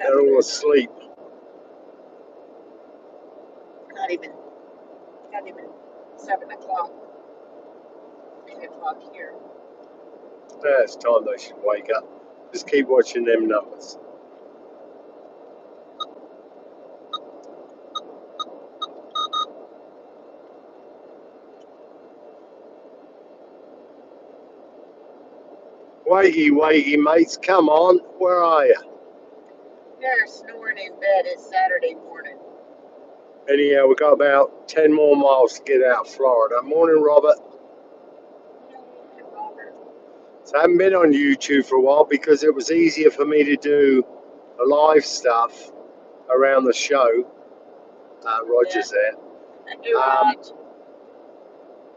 They're all asleep. Not even 7 o'clock. 8 o'clock here. Yeah, it's time they should wake up. Just keep watching them numbers. Wakey, mates, come on. Where are you? They're snoring in bed. It's Saturday morning. Anyhow, we've got about 10 more miles to get out of Florida. Morning, Robert. Hey, Robert. So I haven't been on YouTube for a while because it was easier for me to do the live stuff around the show. Roger's there. Hey, Raj.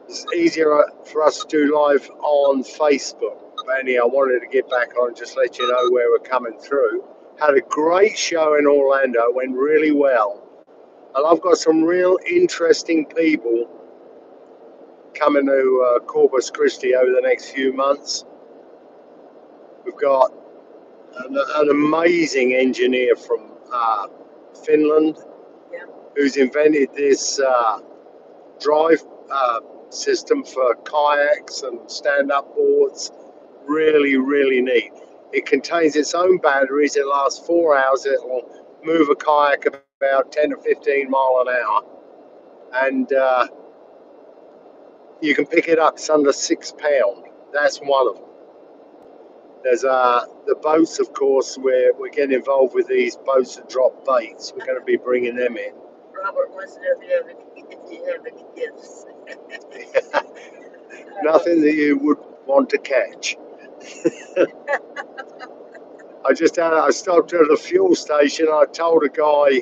It's easier for us to do live on Facebook. But anyhow, I wanted to get back on and just let you know where we're coming through. Had a great show in Orlando. It went really well. And I've got some real interesting people coming to Corpus Christi over the next few months. We've got an amazing engineer from Finland who's invented this drive system for kayaks and stand-up boards. Really, really neat. It contains its own batteries. It lasts 4 hours. It will move a kayak about 10 to 15 mile an hour. And you can pick it up. It's under £6. That's one of them. There's the boats, of course. We're getting involved with these boats that drop baits. We're going to be bringing them in. Robert wants to know if you have any gifts. Nothing that you would want to catch. I stopped at a fuel station. I told a guy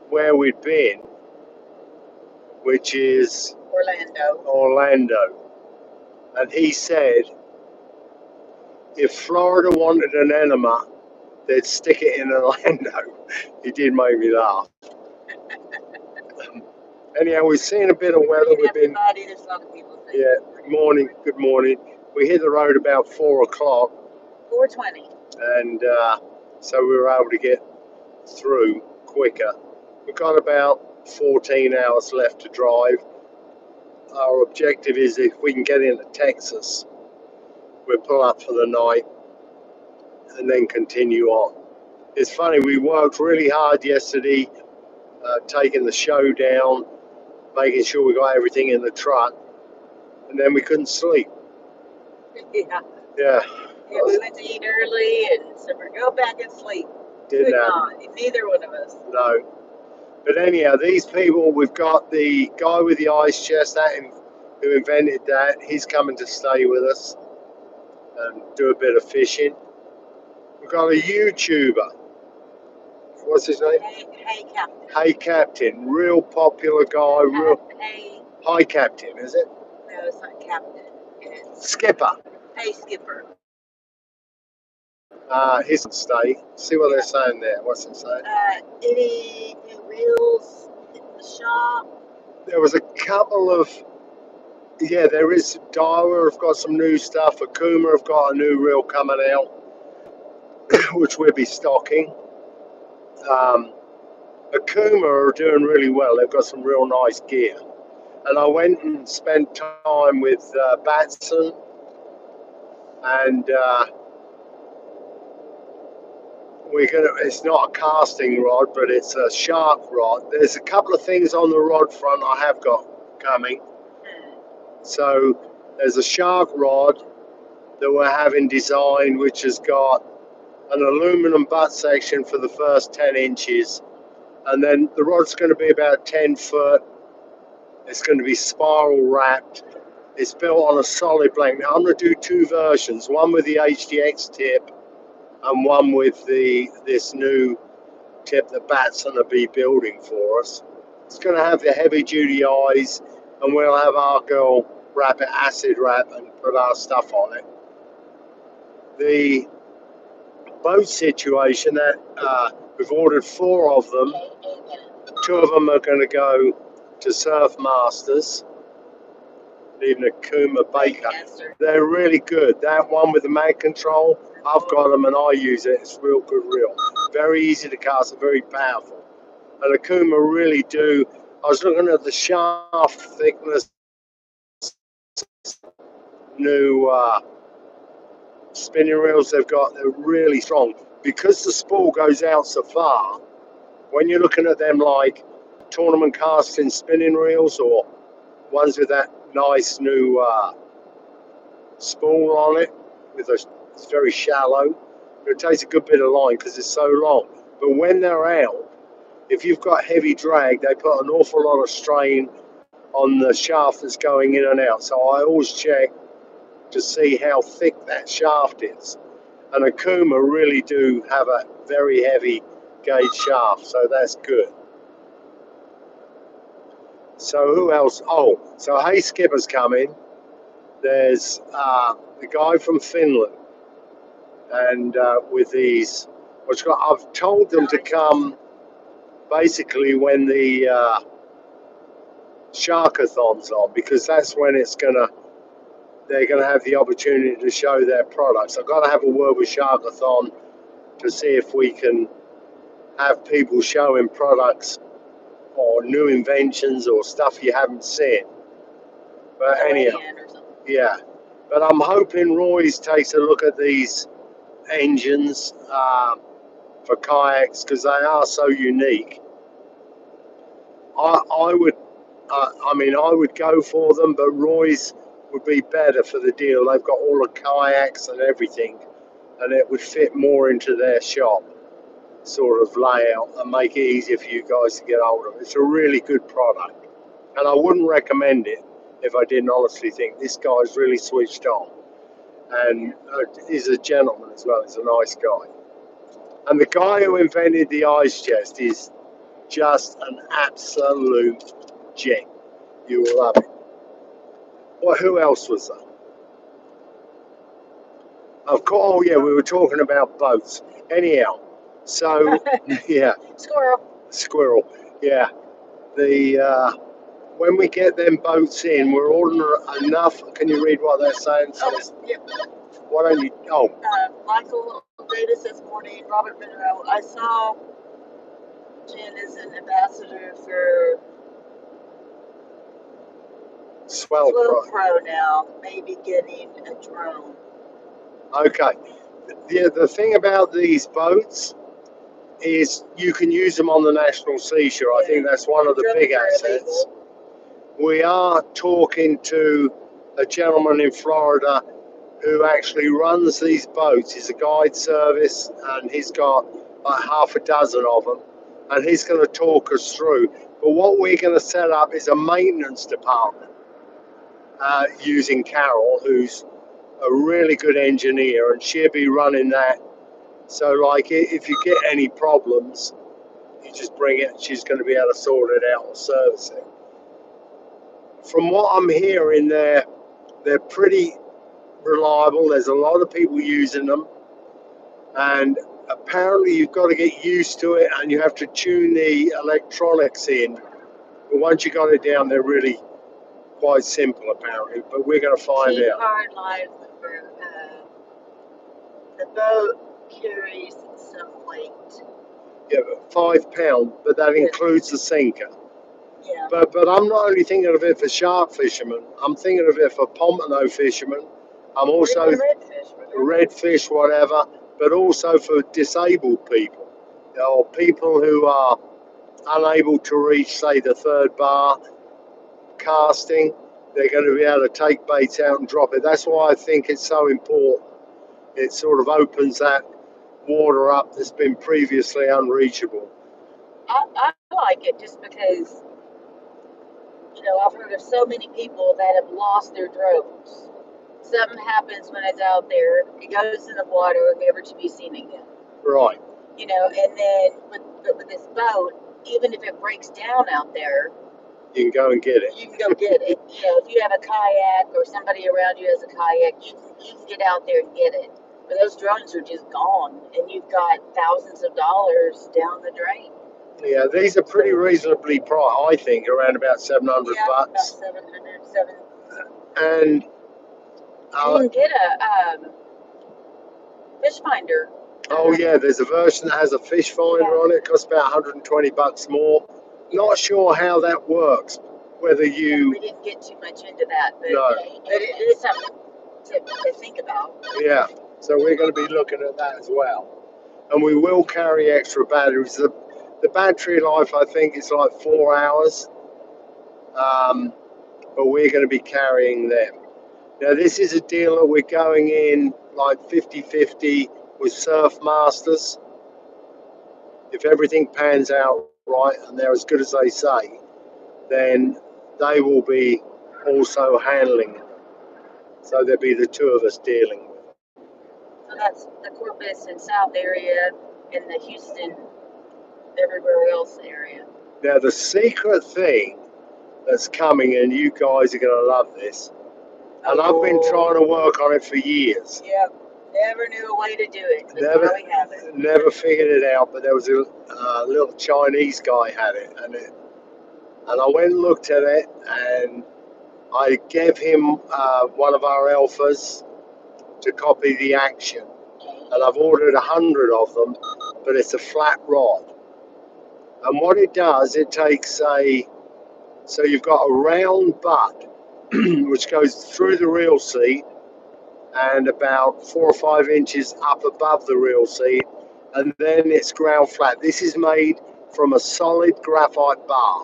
where we'd been, which is Orlando. And he said if Florida wanted an enema, they'd stick it in Orlando. He did make me laugh. Anyhow, we've seen a bit of weather. We've been. There's a lot of people saying Good morning. We hit the road about 4 o'clock. 4:20. And so we were able to get through quicker. We've got about 14 hours left to drive. Our objective is if we can get into Texas, we'll pull up for the night and then continue on. It's funny, we worked really hard yesterday, taking the show down, making sure we got everything in the truck, and then we couldn't sleep. Yeah. Yeah. Yeah, we went to eat early and said we're go back and sleep. Didn't not. Neither one of us. No. But anyhow, these people, we've got the guy with the ice chest, who invented that. He's coming to stay with us and do a bit of fishing. We've got a YouTuber. What's his name? Hey, Captain. Hey Captain. Real popular guy. Hi Captain, is it? No, it's not Captain. It's Skipper. Hey Skipper. He's on stay. See what they're saying there. What's it saying? Any new reels in the shop? There was a couple of. Yeah, there is. Daiwa have got some new stuff. Akuma have got a new reel coming out, which we'll be stocking. Akuma are doing really well. They've got some real nice gear. And I went and spent time with Batson, and it's not a casting rod, but it's a shark rod. There's a couple of things on the rod front I have got coming. So there's a shark rod that we're having designed, which has got an aluminum butt section for the first 10 inches. And then the rod's going to be about 10 foot. It's going to be spiral wrapped. It's built on a solid blank. Now I'm going to do two versions, one with the HDX tip and one with this new tip that Batson will be building for us. It's going to have the heavy duty eyes, and we'll have our girl wrap it, acid wrap, and put our stuff on it. The boat situation that we've ordered 4 of them. 2 of them are going to go to Surf Masters, leaving a Kuma Baker. They're really good. That one with the mag control, I've got them and I use it. It's real good reel. very easy to cast and very powerful. And Akuma really do. I was looking at the shaft thickness, new spinning reels they've got. They're really strong because the spool goes out so far. When you're looking at them like tournament casting spinning reels or ones with that nice new spool on it, it's very shallow. It takes a good bit of line because it's so long. But when they're out, if you've got heavy drag, they put an awful lot of strain on the shaft that's going in and out. So I always check to see how thick that shaft is. And Akuma really do have a very heavy gauge shaft, so that's good. So who else? Oh, so Hey Skipper's coming. There's the guy from Finland, and with these, I've told them to come basically when the Sharkathon's on, because that's when they're gonna have the opportunity to show their products. I've got to have a word with Sharkathon to see if we can have people showing products or new inventions or stuff you haven't seen. But anyhow, yeah. But I'm hoping Roy's takes a look at these engines for kayaks because they are so unique. I would, I would go for them, but Roy's would be better for the deal. They've got all the kayaks and everything, and it would fit more into their shop sort of layout and make it easier for you guys to get hold of. It's a really good product, and I wouldn't recommend it if I didn't honestly think this guy's really switched on, and he's a gentleman as well. He's a nice guy, and the guy who invented the ice chest is just an absolute gem. You will love it. Well, who else was there? Of course, oh yeah, we were talking about boats. Anyhow, so yeah, squirrel. Yeah, the when we get them boats in, we're ordering enough. Can you read what they're saying? Why don't you? Oh, Michael Davis this morning, Robert Monroe. I saw Jen is an ambassador for Swell Pro now, maybe getting a drone. Okay. The thing about these boats is you can use them on the National Seashore. I think that's one of the big assets. We are talking to a gentleman in Florida who actually runs these boats. He's a guide service, and he's got like half a dozen of them, and he's going to talk us through. But what we're going to set up is a maintenance department using Carol, who's a really good engineer, and she'll be running that. So, like, if you get any problems, you just bring it. She's going to be able to sort it out or service it. From what I'm hearing, they're pretty reliable. There's a lot of people using them, and apparently you've got to get used to it, and you have to tune the electronics in. But once you got it down, they're really quite simple, apparently. But we're going to find out. Hard life for the boat carries some weight. Yeah, but £5, but that includes the sinker. Yeah. But I'm not only thinking of it for shark fishermen. I'm thinking of it for pompano fishermen. I'm also redfish, whatever, but also for disabled people, or people who are unable to reach, say, the third bar casting. They're going to be able to take baits out and drop it. That's why I think it's so important. It sort of opens that water up that's been previously unreachable. I like it just because, I've heard of so many people that have lost their drones. Something happens when it's out there, it goes in the water, never to be seen again. Right. And then with this boat, even if it breaks down out there, you can go and get it. You can go get it. If you have a kayak or somebody around you has a kayak, you can get out there and get it. But those drones are just gone, and you've got thousands of dollars down the drain. Yeah, these are pretty reasonably priced, I think, around about $700. About 700, And you can get a fish finder. Oh yeah, there's a version that has a fish finder on it. Costs about 120 bucks more. Not sure how that works. Whether you We didn't get too much into that, but, no, but it is something to think about. yeah. So we're going to be looking at that as well, and we will carry extra batteries. The battery life I think is like 4 hours, but we're going to be carrying them. Now this is a deal that we're going in like 50-50 with Surf Masters. If everything pans out right and they're as good as they say, then they will be also handling it. So there'll be the two of us dealing with it. So that's the Corpus and South area and the Houston, everywhere else area. Now the secret thing that's coming, and you guys are going to love this, and I've been trying to work on it for years. Yep. Never knew a way to do it. That's Never, why we have it. never figured it out. But there was a little Chinese guy had it, and I went and looked at it, and I gave him one of our alphas to copy the action, and I've ordered 100 of them, but it's a flat rod. And what it does, it takes so you've got a round butt which goes through the reel seat and about 4 or 5 inches up above the reel seat, and then it's ground flat. This is made from a solid graphite bar,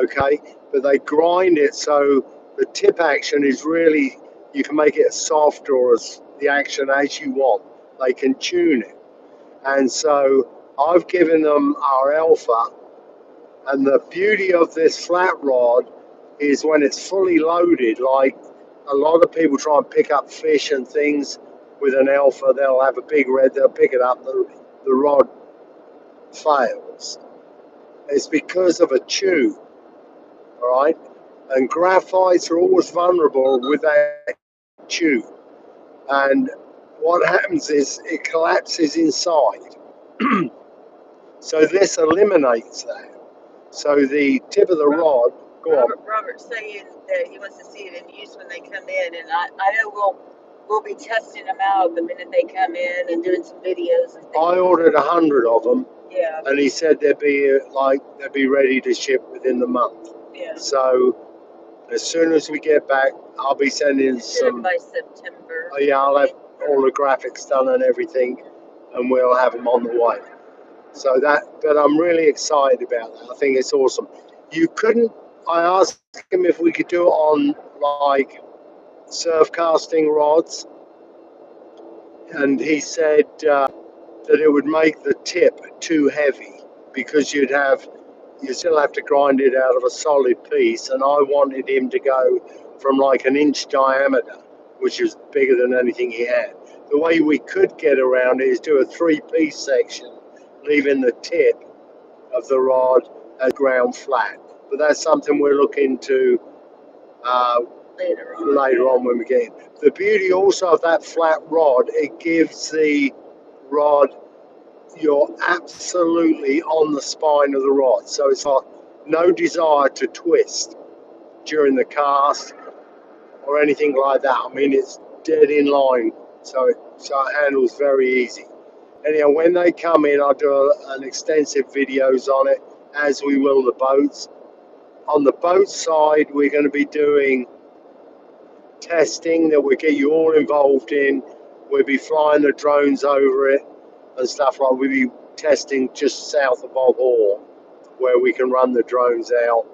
okay? But they grind it so the tip action is really, you can make it as soft or as the action as you want. They can tune it. And so I've given them our alpha, and the beauty of this flat rod is when it's fully loaded, like a lot of people try and pick up fish and things with an alpha, they'll have a big red, they'll pick it up, the rod fails. It's because of a tube, all right? And graphites are always vulnerable with that tube. And what happens is it collapses inside. So this eliminates that. So the tip of the rod, go on. Robert's saying that he wants to see it in use when they come in, and I know we'll be testing them out the minute they come in and doing some videos and things. I ordered 100 of them, Yeah. and he said they'd be ready to ship within the month. Yeah. So as soon as we get back, I'll be sending some. By September. Oh yeah, I'll have all the graphics done and everything, and we'll have them on the way. So but I'm really excited about that. I think it's awesome. I asked him if we could do it on like surf casting rods, and he said that it would make the tip too heavy because you still have to grind it out of a solid piece, and I wanted him to go from like an inch diameter, which is bigger than anything he had. The way we could get around it is do a 3-piece section, leaving the tip of the rod at ground flat. But that's something we're looking to later on when we get in. The beauty also of that flat rod, it gives the rod, you're absolutely on the spine of the rod. So it's got no desire to twist during the cast or anything like that. I mean, it's dead in line, so it handles very easy. Anyhow, when they come in, I'll do an extensive videos on it, as we will the boats. On the boat side, we're going to be doing testing that we'll get you all involved in. We'll be flying the drones over it and stuff like. We'll be testing just south of Bob Hall, where we can run the drones out,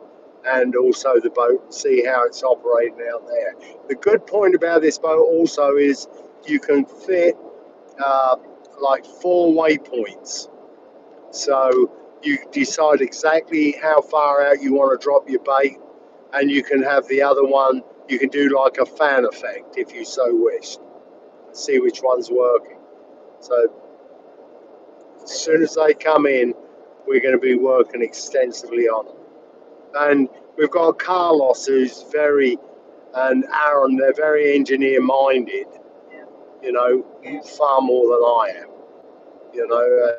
and also the boat, see how it's operating out there. The good point about this boat also is you can fit like 4 waypoints. So you decide exactly how far out you want to drop your bait, and you can have the other one, you can do like a fan effect if you so wish. See which one's working. So as soon as they come in, we're going to be working extensively on them. And we've got Carlos, who's and Aaron, they're very engineer minded, you know, far more than I am, you know.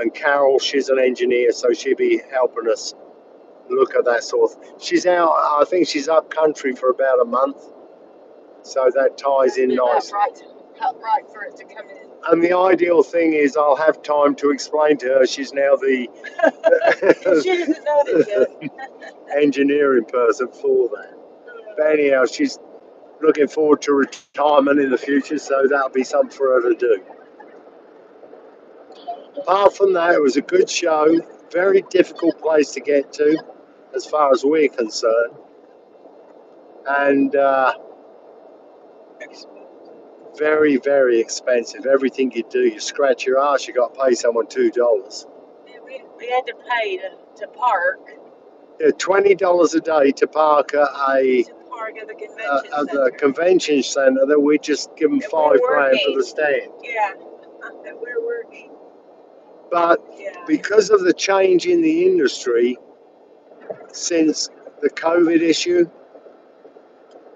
And Carol, she's an engineer, so she'll be helping us look at that sort of. She's out, I think she's up country for about a month, so that ties in nicely. right for it to come in. And the ideal thing is I'll have time to explain to her she's now the She doesn't know this yet. engineering person for that. But anyhow, she's looking forward to retirement in the future, so that'll be something for her to do. Apart from that, it was a good show. Very difficult place to get to, as far as we're concerned. And very, very expensive. Everything you do, you scratch your ass, you got to pay someone $2. We had to pay to park. Yeah, $20 a day to park at To park at the convention at center. the convention center. That we just give them And we're $5,000 for working. the stand. Yeah, that we're working. But Yeah. because of the change in the industry since the COVID issue,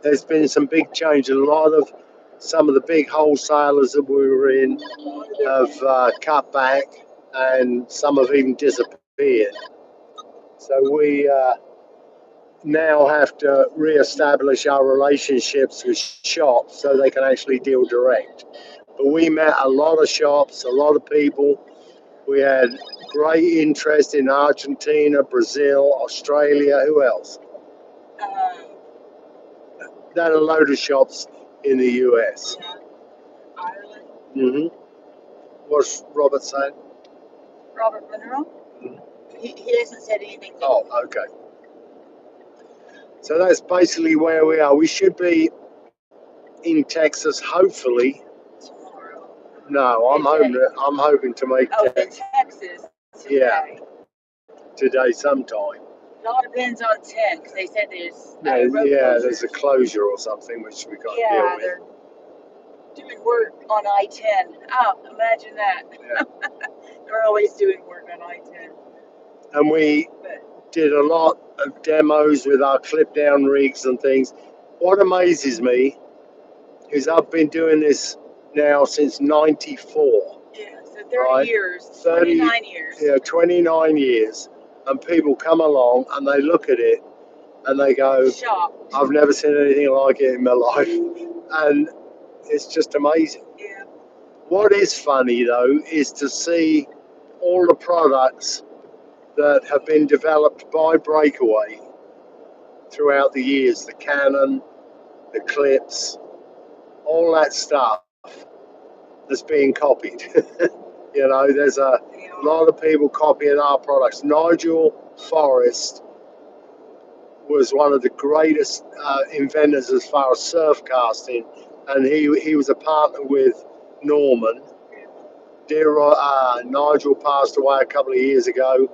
there's been some big change. Some of the big wholesalers that we were in have cut back, and some have even disappeared. So we now have to re-establish our relationships with shops so they can actually deal direct. But we met a lot of shops, a lot of people. We had great interest in Argentina, Brazil, Australia. Who else? Then a load of shops in the US. Yeah. Ireland. Mm-hmm. What's Robert saying? Robert Monroe? He hasn't said anything. Oh, okay. So that's basically where we are. We should be in Texas, hopefully. Tomorrow. No, I'm hoping to make Texas. Texas today. Yeah, today sometime. It all depends on 10, because they said there's there's a closure or something which we got to deal with. They're doing work on I-10. Oh, imagine that. Yeah. They're always doing work on I-10. And we did a lot of demos with our clip down rigs and things. What amazes me is I've been doing this now since '94. Yeah, so 30 years, 29 years. Yeah, 29 years. And people come along and they look at it and they go, shocked. I've never seen anything like it in my life. And it's just amazing. Yeah. What is funny though is to see all the products that have been developed by Breakaway throughout the years, the Canon, the clips, all that stuff that's being copied. You know, there's a lot of people copying our products. Nigel Forrest was one of the greatest inventors as far as surf casting, and he was a partner with Norman. Nigel passed away a couple of years ago,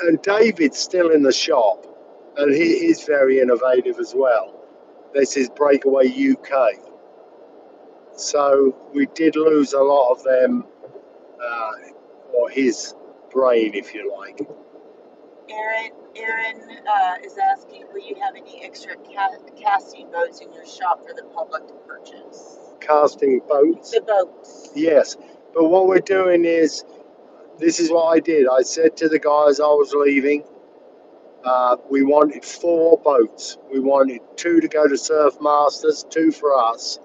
and David's still in the shop, and he's very innovative as well. This is Breakaway UK. So we did lose a lot of them, or his brain, if you like. Aaron is asking, will you have any extra casting boats in your shop for the public to purchase? Casting boats? The boats. Yes, but what we're doing is, this is what I did. I said to the guys I was leaving, we wanted 4 boats. We wanted 2 to go to Surf Masters, 2 for us,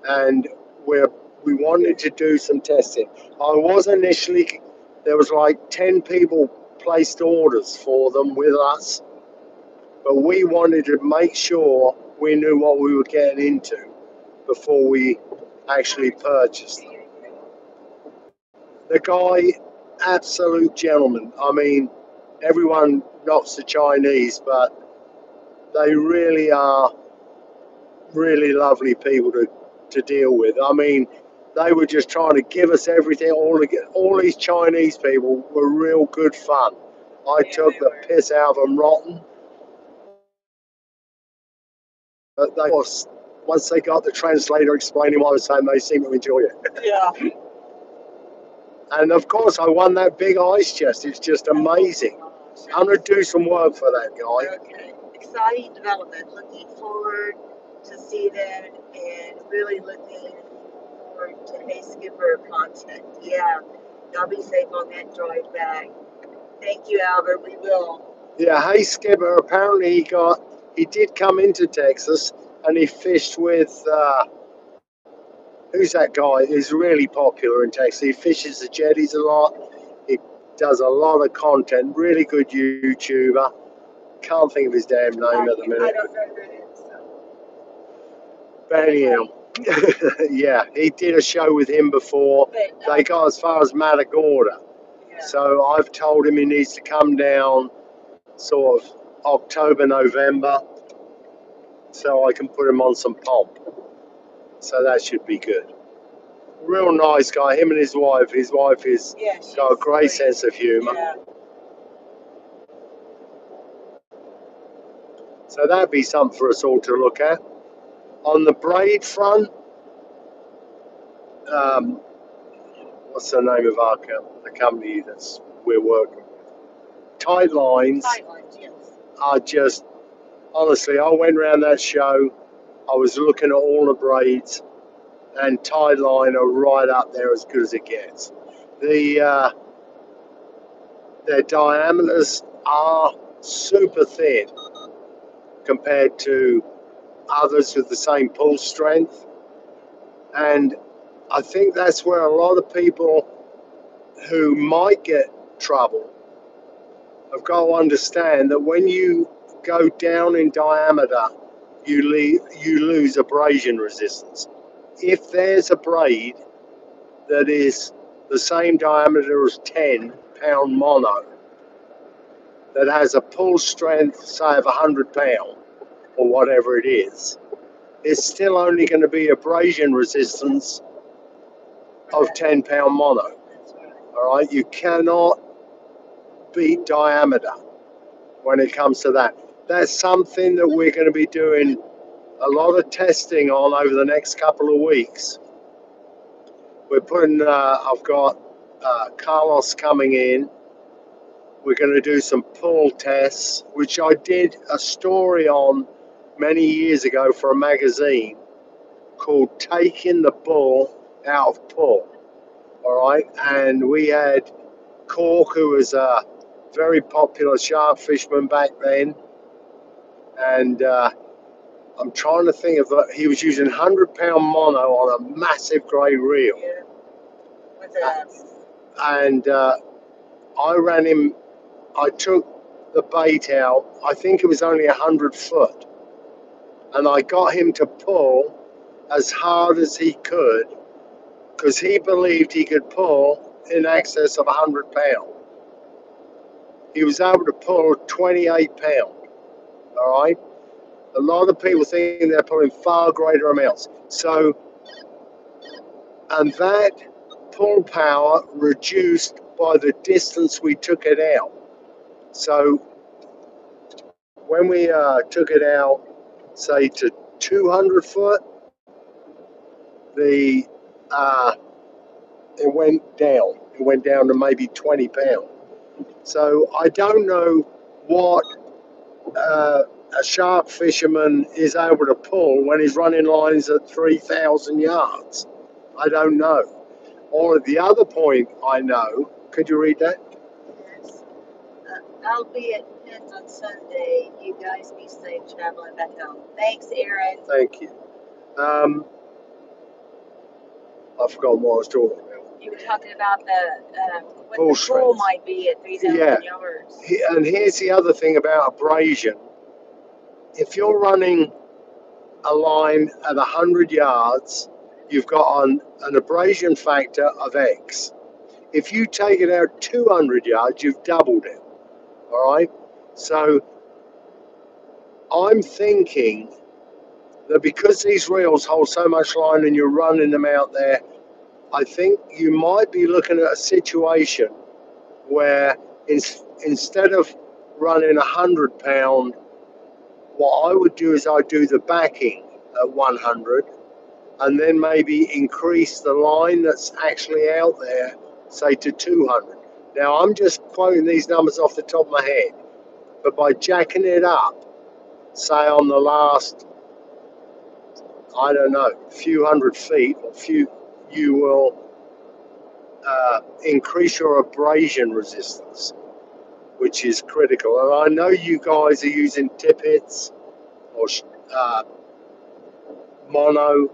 and we wanted to do some testing. There was like 10 people placed orders for them with us, but we wanted to make sure we knew what we were getting into before we actually purchased them. The guy, absolute gentleman. I mean, everyone knocks the Chinese, but they really are really lovely people to deal with. I mean, they were just trying to give us everything. All these Chinese people were real good fun. I took the piss out of them rotten. But once they got the translator explaining what I was saying, they seemed to enjoy it. Yeah. And of course, I won that big ice chest. It's just amazing. I'm going to do some work for that guy. Okay. Exciting development. Looking forward to see them, and really looking forward to Hey Skipper content. Yeah. Y'all be safe on that drive back. Thank you, Albert. We will. Yeah, Hey Skipper, apparently he did come into Texas and he fished with who's that guy? He's really popular in Texas. He fishes the jetties a lot. He does a lot of content. Really good YouTuber. Can't think of his damn name at the minute. I don't know who it is. So. But anyhow, yeah, he did a show with him before. But, They got as far as Matagorda. yeah. So I've told him he needs to come down sort of October, November, so I can put him on some pomp. So that should be good. Real nice guy, him and his wife. His wife is got a great sense of humour. Yeah. So that'd be something for us all to look at. On the braid front, what's the name of the company that's we're working with? Tight lines Yes. are just, honestly, I went around that show, I was looking at all the braids, and tie line are right up there as good as it gets. Their diameters are super thin compared to others with the same pull strength, and I think that's where a lot of people who might get trouble have got to understand that when you go down in diameter, you lose abrasion resistance. If there's a braid that is the same diameter as 10-pound mono that has a pull strength, say, of 100 pound or whatever it is, it's still only going to be abrasion resistance of 10-pound mono. All right, you cannot beat diameter when it comes to that. That's something that we're going to be doing a lot of testing on over the next couple of weeks. We're putting, I've got Carlos coming in. We're going to do some pull tests, which I did a story on many years ago for a magazine called Taking the Bull Out of Pull. All right. And we had Cork, who was a very popular shark fisherman back then. And I'm trying to think of he was using 100-pound mono on a massive grey reel. Yeah. With and I ran him, I took the bait out, I think it was only 100 foot. And I got him to pull as hard as he could because he believed he could pull in excess of 100 pound. He was able to pull 28 pound. All right. A lot of people think they're pulling far greater amounts. So, and that pull power reduced by the distance we took it out. So when we took it out, say to 200 foot, the it went down. It went down to maybe 20 pound. So I don't know what a shark fisherman is able to pull when he's running lines at 3,000 yards. I don't know. Or the other point I know, could you read that? Yes. I'll be at Penn's on Sunday. You guys be safe traveling back home. Thanks, Aaron. Thank you. I forgot what I was talking about. You were talking about what Pull the pull might be at 3,000 Yeah. yards. And here's the other thing about abrasion. If you're running a line at 100 yards, you've got an abrasion factor of X. If you take it out 200 yards, you've doubled it. All right? So I'm thinking that because these reels hold so much line and you're running them out there, I think you might be looking at a situation where instead of running 100 pound, what I would do is I'd do the backing at 100 and then maybe increase the line that's actually out there, say to 200. Now I'm just quoting these numbers off the top of my head, but by jacking it up, say on the last, I don't know, few hundred feet or you will increase your abrasion resistance, which is critical. And I know you guys are using tippets or mono,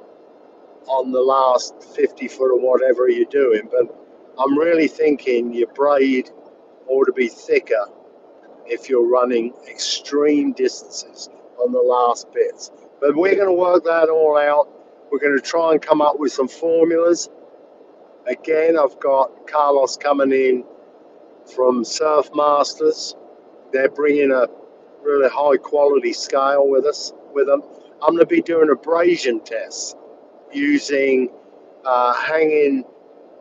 on the last 50 foot or whatever you're doing, but I'm really thinking your braid ought to be thicker if you're running extreme distances on the last bits. But we're going to work that all out. We're going to try and come up with some formulas. Again, I've got Carlos coming in from Surf Masters. They're bringing a really high quality scale with them. I'm going to be doing abrasion tests using hanging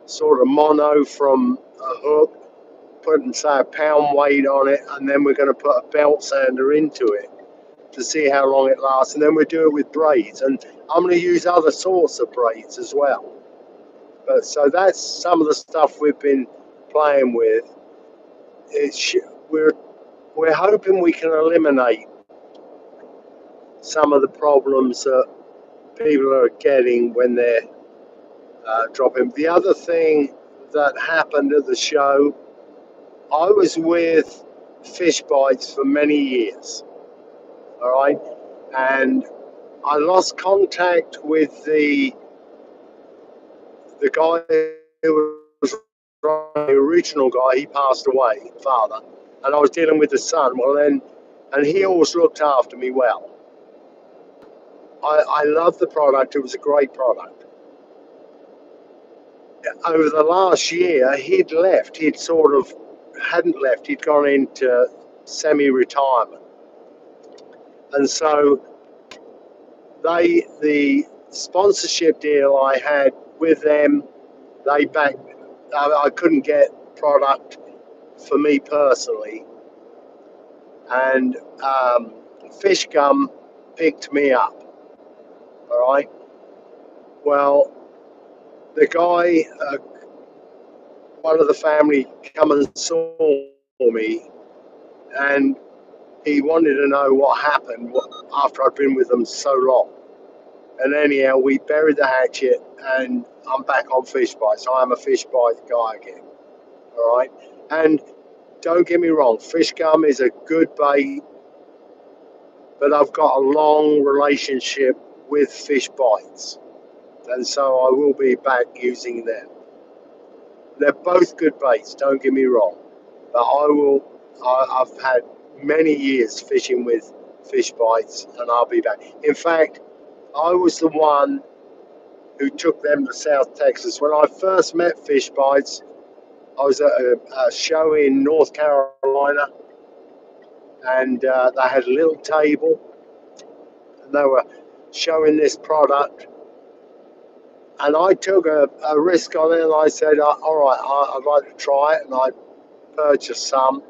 sort of mono from a hook, putting say a pound weight on it, and then we're going to put a belt sander into it to see how long it lasts, and then we'll do it with braids, and I'm going to use other sorts of braids as well. But so that's some of the stuff we've been playing with. We're hoping we can eliminate some of the problems that people are getting when they're dropping. The other thing that happened at the show, I was with Fish Bites for many years, all right, and I lost contact with the guy who was the original guy. He passed away, father, and I was dealing with the son. Well, then, and he always looked after me well. I love the product. It was a great product. Over the last year, he'd left. He'd sort of hadn't left. He'd gone into semi-retirement, and so the sponsorship deal I had with them, they backed. I couldn't get product for me personally, and Fish Gum picked me up. All right. Well, the guy, one of the family, come and saw me, and he wanted to know what happened after I'd been with them so long. And anyhow, we buried the hatchet, and I'm back on Fish Bite. So I'm a Fish Bite guy again. All right. And don't get me wrong, Fish Gum is a good bait, but I've got a long relationship with Fish Bites, and so I will be back using them. They're both good baits, don't get me wrong, but I've had many years fishing with Fish Bites, and I'll be back. In fact, I was the one who took them to South Texas. When I first met Fish Bites, I was at a show in North Carolina, and they had a little table, and they were showing this product, and I took a risk on it, and I said, all right, I'd like to try it, and I purchased some,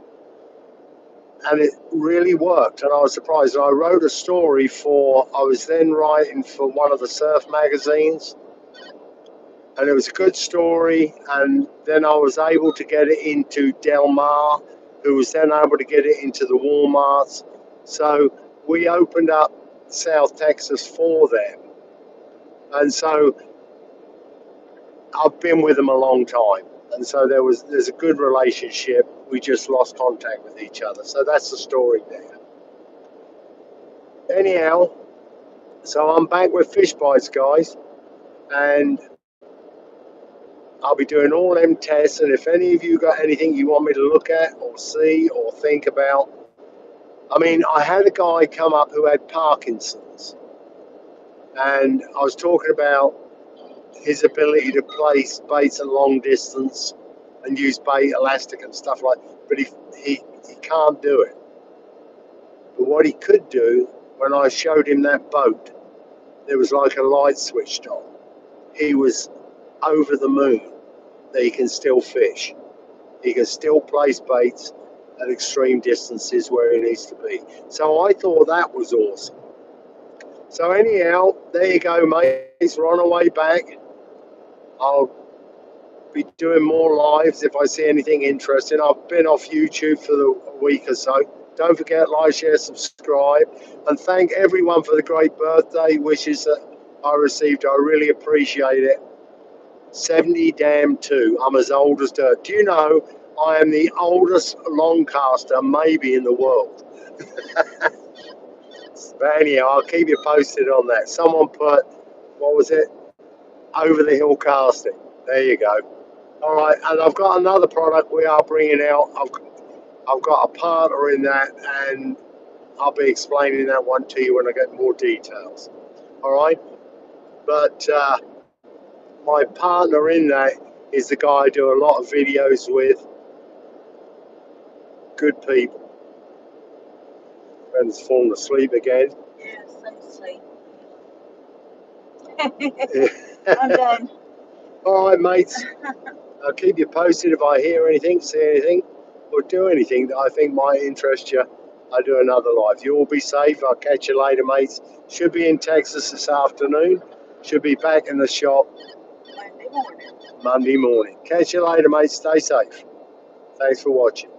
and it really worked, and I was surprised. And I wrote a story I was then writing for one of the surf magazines, and it was a good story, and then I was able to get it into Del Mar, who was then able to get it into the Walmarts. So we opened up South Texas for them, and so I've been with them a long time, and so there's a good relationship. We just lost contact with each other, so that's the story there. Anyhow, so I'm back with Fish Bites, guys, and I'll be doing all them tests, and if any of you got anything you want me to look at or see or think about. I mean, I had a guy come up who had Parkinson's, and I was talking about his ability to place baits at long distance and use bait elastic and stuff like that, but he can't do it. But what he could do, when I showed him that boat, there was like a light switched on. He was over the moon that he can still fish. He can still place baits at extreme distances where he needs to be. So I thought that was awesome. So anyhow, there you go, mates. We're on our way back. I'll be doing more lives if I see anything interesting. I've been off YouTube for a week or so. Don't forget, like, share, subscribe, and thank everyone for the great birthday wishes that I received. I really appreciate it. 72. I'm as old as dirt. Do you know I am the oldest longcaster maybe in the world? But anyhow, I'll keep you posted on that. Someone put, what was it? over the hill casting. There you go. All right, and I've got another product we are bringing out. I've got a partner in that, and I'll be explaining that one to you when I get more details. All right, but my partner in that is the guy I do a lot of videos with. Good people. Ben's fallen asleep again. Yes, I'm asleep. I'm done. All right, mates. I'll keep you posted if I hear anything, see anything, or do anything that I think might interest you. I'll do another live. You all be safe. I'll catch you later, mates. Should be in Texas this afternoon. Should be back in the shop Monday morning. Monday morning. Catch you later, mates. Stay safe. Thanks for watching.